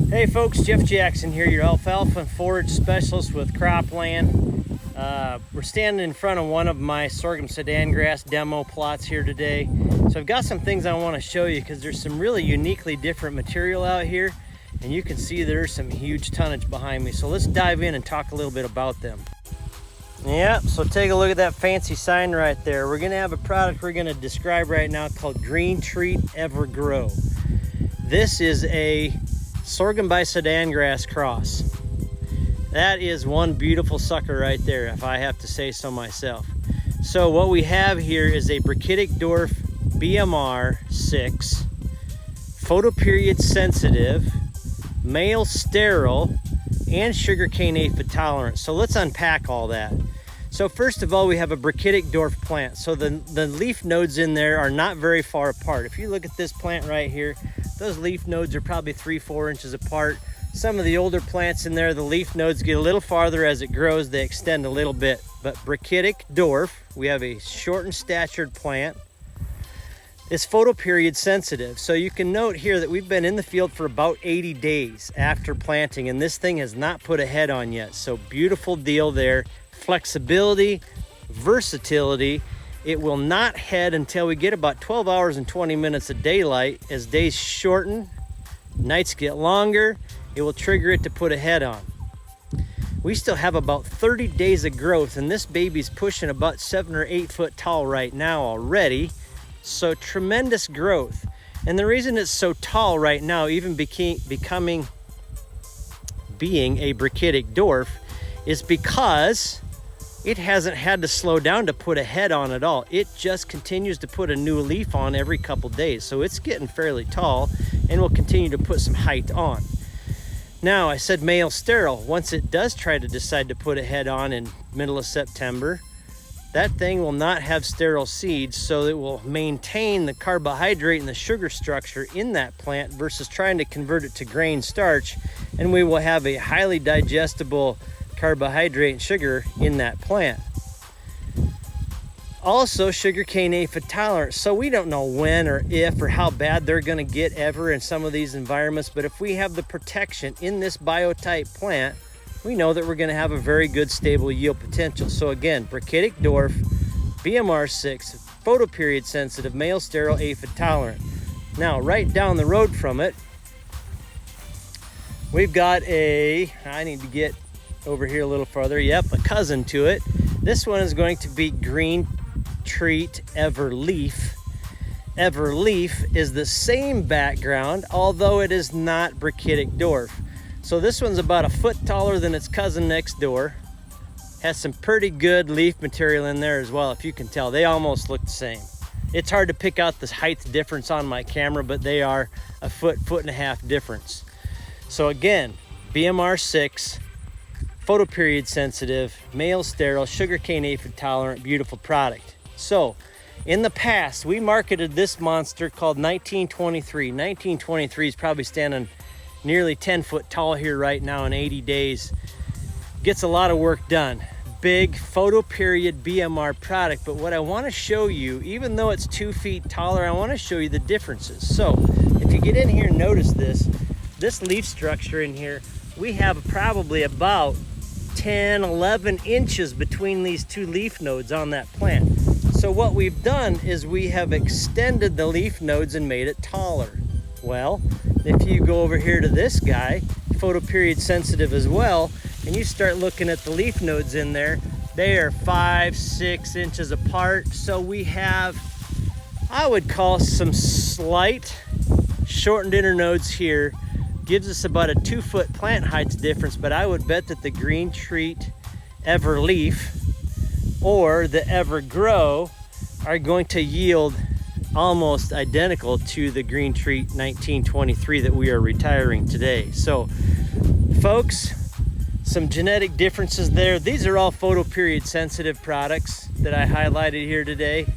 Hey folks, Jeff Jackson here, your alfalfa and forage specialist with Cropland. We're standing in front of one of my sorghum Sudan grass demo plots here today. So I've got some things I want to show you because there's some really uniquely different material out here, and you can see there's some huge tonnage behind me. So let's dive in and talk a little bit about them. Yeah, so take a look at that fancy sign right there. We're gonna have a product we're gonna describe right now called Greentreat EVRGRO. This is a sorghum by Sudan grass cross. That is one beautiful sucker right there, if I have to say so myself. So what we have here is a brachytic dwarf BMR 6, photoperiod sensitive, male sterile, and sugarcane aphid tolerant. So let's unpack all that. So first of all, we have a brachytic dwarf plant. So the leaf nodes in there are not very far apart. If you look at this plant right here, those leaf nodes are probably 3-4 inches apart. Some of the older plants in there, the leaf nodes get a little farther as it grows, they extend a little bit. But brachytic dwarf, we have a shortened statured plant. It's photoperiod sensitive. So you can note here that we've been in the field for about 80 days after planting, and this thing has not put a head on yet. So beautiful deal there. Flexibility, versatility. It will not head until we get about 12 hours and 20 minutes of daylight. As days shorten, nights get longer, it will trigger it to put a head on. We still have about 30 days of growth, and this baby's pushing about 7 or 8 foot tall right now already. So tremendous growth. And the reason it's so tall right now, even being a brachytic dwarf, is because it hasn't had to slow down to put a head on at all. It just continues to put a new leaf on every couple days. So it's getting fairly tall and will continue to put some height on. Now, I said male sterile. Once it does try to decide to put a head on in middle of September, that thing will not have sterile seeds, so it will maintain the carbohydrate and the sugar structure in that plant versus trying to convert it to grain starch, and we will have a highly digestible carbohydrate and sugar in that plant. Also, sugarcane aphid tolerant. So we don't know when or if or how bad they're going to get ever in some of these environments, but if we have the protection in this biotype plant, we know that we're going to have a very good stable yield potential. So again, brachytic dwarf, BMR 6, photoperiod sensitive, male sterile, aphid tolerant. Now, right down the road from it, we've got I need to get over here a little farther. Yep, a cousin to it. This one is going to be Greentreat EVRLEAF. EVRLEAF is the same background, although it is not brachytic dwarf. So this one's about a foot taller than its cousin next door. Has some pretty good leaf material in there as well, if you can tell. They almost look the same. It's hard to pick out the height difference on my camera, but they are a foot and a half difference. So again, BMR 6, photoperiod sensitive, male sterile, sugarcane aphid tolerant, beautiful product. So in the past, we marketed this monster called 1923. 1923 is probably standing nearly 10 foot tall here right now in 80 days. Gets a lot of work done. Big photoperiod BMR product, but what I want to show you, even though it's 2 feet taller, I want to show you the differences. So if you get in here and notice this leaf structure in here, we have probably about 10, 11 inches between these two leaf nodes on that plant. So what we've done is we have extended the leaf nodes and made it taller. Well, if you go over here to this guy, photoperiod sensitive as well, and you start looking at the leaf nodes in there, they are 5-6 inches apart. So we have, I would call, some slight shortened internodes here. Gives us about a 2 foot plant height difference, but I would bet that the Greentreat EVRLEAF or the EVRGRO are going to yield almost identical to the Greentreat 1923 that we are retiring today. So folks, some genetic differences there. These are all photoperiod sensitive products that I highlighted here today.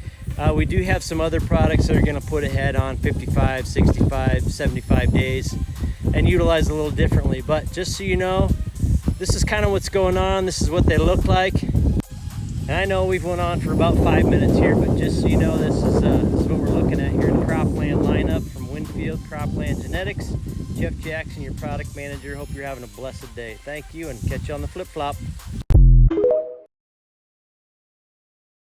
We do have some other products that are going to put a head on 55, 65, 75 days and utilize a little differently. But just so you know, this is kind of what's going on. This is what they look like. And I know we've went on for about 5 minutes here, but just so you know, this is what we're looking at here in the Cropland lineup from Winfield Cropland Genetics. Jeff Jackson, your product manager. Hope you're having a blessed day. Thank you, and catch you on the flip-flop.